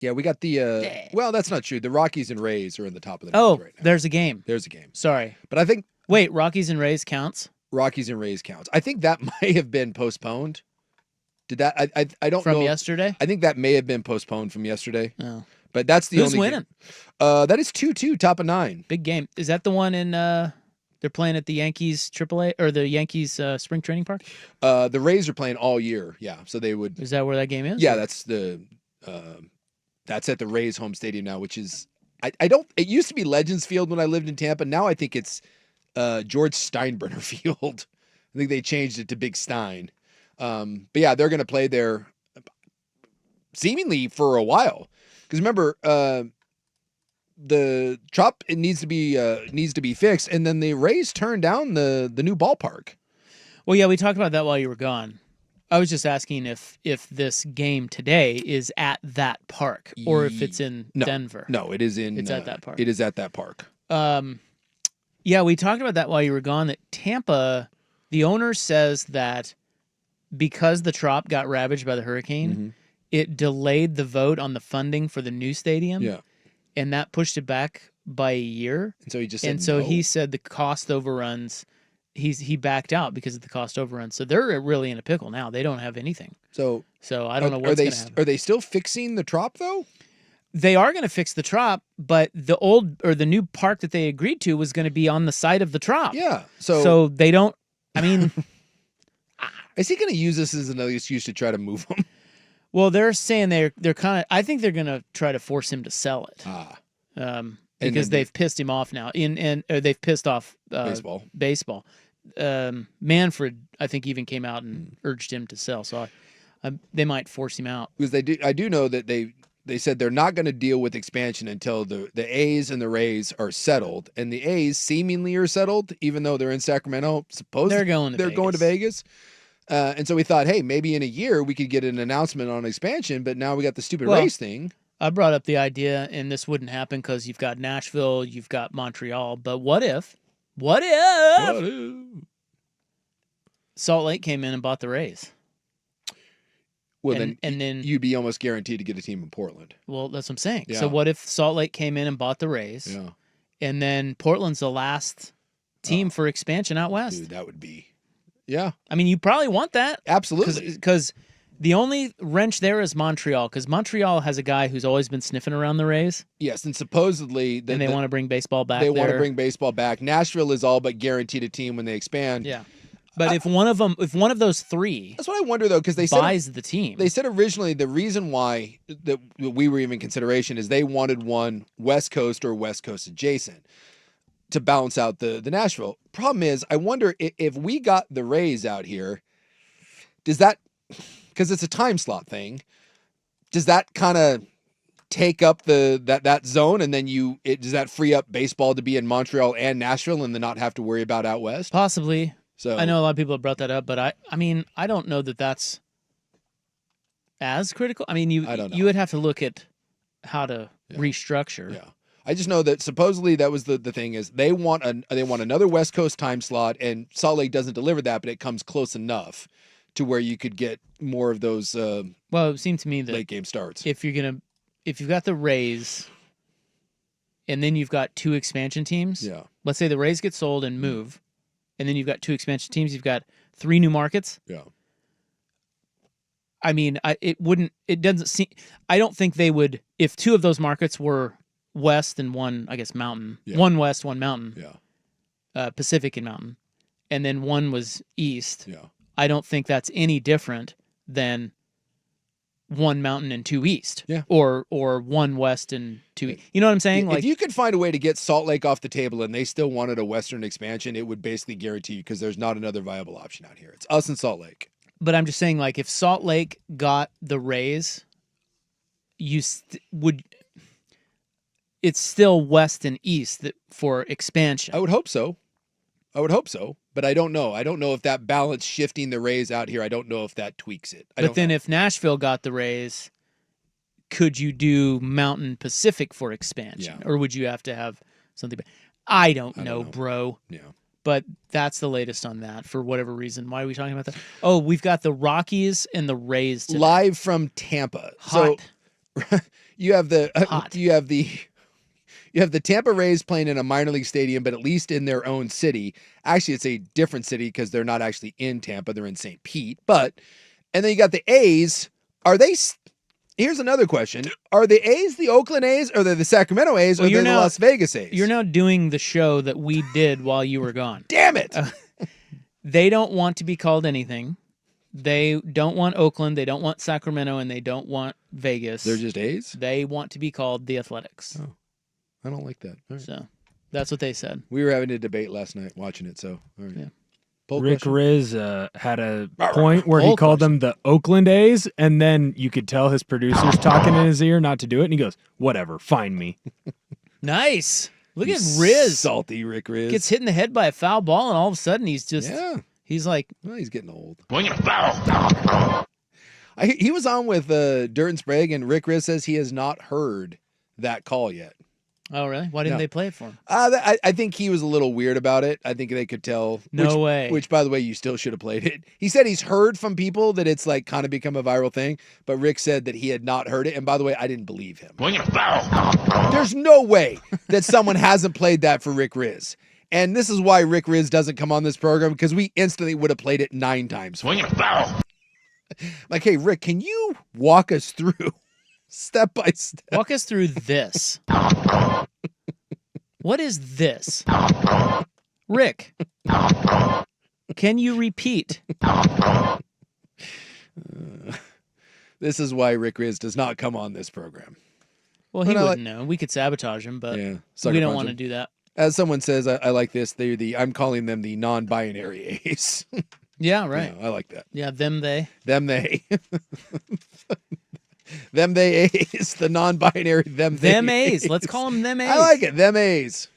Yeah, we got the well, that's not true. The Rockies and Rays are in the top of the Oh, North right now. there's a game. There's a game. Sorry. But I think Wait, Rockies and Rays counts? Rockies and Rays counts. I think that might have been postponed. Did that I don't know. From yesterday? I think that may have been postponed from yesterday. Oh. But that's the Who's only winning? Game. That is 2-2, top of 9. Big game. Is that the one in they're playing at the Yankees AAA or the Yankees spring training park? The Rays are playing all year. Yeah, so they would. Is that where that game is? Yeah, that's at the Rays home stadium now, which is I don't. It used to be Legends Field when I lived in Tampa. Now I think it's George Steinbrenner Field. I think they changed it to Big Stein. But yeah, they're going to play there seemingly for a while. Because remember, the Trop it needs to be fixed, and then the Rays turned down the new ballpark. Well, yeah, we talked about that while you were gone. I was just asking if this game today is at that park or if it's in Denver. No, it is in. It's at that park. It is at that park. Yeah, we talked about that while you were gone. That Tampa, the owner says that because the Trop got ravaged by the hurricane, it delayed the vote on the funding for the new stadium. Yeah, and that pushed it back by a year. And so he just said and so no. he said the cost overruns. He backed out because of the cost overruns. So they're really in a pickle now. They don't have anything. So I don't know what's going to happen. Are they still fixing the Trop though? They are going to fix the Trop, but the new park that they agreed to was going to be on the site of the Trop. Yeah. So they don't. I mean, is he going to use this as another excuse to try to move him? Well, they're saying they're kind of. I think they're going to try to force him to sell it. Because they've pissed him off now. They've pissed off baseball. Manfred, I think, even came out and urged him to sell. So they might force him out. Because I do know that they said they're not going to deal with expansion until the A's and the Rays are settled, and the A's seemingly are settled, even though they're in Sacramento. Supposedly they're going to Vegas. And so we thought, hey, maybe in a year we could get an announcement on expansion, but now we got the stupid Rays thing. I brought up the idea, and this wouldn't happen because you've got Nashville, you've got Montreal, but what if Salt Lake came in and bought the Rays? Well, then you'd be almost guaranteed to get a team in Portland. Well, that's what I'm saying. Yeah. So what if Salt Lake came in and bought the Rays? Yeah. And then Portland's the last team for expansion out west? Dude, that would be... Yeah. I mean, you probably want that. Absolutely. Because the only wrench there is Montreal, because Montreal has a guy who's always been sniffing around the Rays. Yes, and supposedly... and they want to bring baseball back They want to bring baseball back. Nashville is all but guaranteed a team when they expand. Yeah. But if one of those three... That's what I wonder, though, because they buys the team. They said originally the reason why that we were even in consideration is they wanted one West Coast or West Coast adjacent to balance out the Nashville. Problem is, I wonder if we got the Rays out here, does that... Because it's a time slot thing. Does that kind of take up that zone, and then does that free up baseball to be in Montreal and Nashville, and then not have to worry about out west? Possibly. So I know a lot of people have brought that up, but I mean I don't know that that's as critical. I mean I don't know. you would have to look at how to restructure. Yeah. I just know that supposedly that was the thing is they want another West Coast time slot, and Salt Lake doesn't deliver that, but it comes close enough to where you could get more of those well, it seemed to me that late game starts. If you've got the Rays and then you've got two expansion teams, let's say the Rays get sold and move, and then you've got two expansion teams, you've got 3 new markets. Yeah. I mean, I don't think they would, if 2 of those markets were west and one, I guess, mountain, one west, one mountain, Pacific and mountain, and then one was east. Yeah. I don't think that's any different than 1 mountain and 2 east. Yeah. Or 1 west and 2 east. You know what I'm saying? If you could find a way to get Salt Lake off the table and they still wanted a western expansion, it would basically guarantee you, because there's not another viable option out here. It's us and Salt Lake. But I'm just saying, like, if Salt Lake got the Rays, it's still west and east for expansion. I would hope so. But I don't know. I don't know if that balance shifting the Rays out here, I don't know if that tweaks it. But then if Nashville got the Rays, could you do Mountain Pacific for expansion? Yeah. Or would you have to have something? I don't know, bro. Yeah. But that's the latest on that for whatever reason. Why are we talking about that? Oh, we've got the Rockies and the Rays today. Live from Tampa. Hot. So, you have the Tampa Rays playing in a minor league stadium, but at least in their own city. Actually, it's a different city because they're not actually in Tampa; they're in St. Pete. And then you got the A's. Are they? Here's another question: are the A's the Oakland A's, or are they the Sacramento A's, or they're the Las Vegas A's? You're now doing the show that we did while you were gone. Damn it! They don't want to be called anything. They don't want Oakland. They don't want Sacramento, and they don't want Vegas. They're just A's? They want to be called the Athletics. Oh, I don't like that. All right. So that's what they said. We were having a debate last night watching it, so all right. Yeah. Rick Riz had a point where he called them the Oakland A's, and then you could tell his producer's talking in his ear not to do it, and he goes, whatever, find me. Nice. Look at Riz. Salty Rick Riz. Gets hit in the head by a foul ball, and all of a sudden he's just, he's like. Well, he's getting old. He was on with Dirt and Sprague, and Rick Riz says he has not heard that call yet. Oh, really? Why didn't they play it for him? I think he was a little weird about it. I think they could tell. No way. Which, by the way, you still should have played it. He said he's heard from people that it's like kind of become a viral thing, but Rick said that he had not heard it. And by the way, I didn't believe him. There's no way that someone hasn't played that for Rick Riz. And this is why Rick Riz doesn't come on this program, because we instantly would have played it 9 times. Like, hey, Rick, can you walk us through step by step? Walk us through this. What is this? Rick, can you repeat? This is why Rick Riz does not come on this program. Well, he wouldn't know. We could sabotage him, but we don't want to do that. As someone says, I like this. I'm calling them the non-binary A's. Yeah, right. Yeah, I like that. Yeah, them, they. Them, they. Them, they A's. The non-binary them, they Them A's. Let's call them them A's. I like it. Them A's.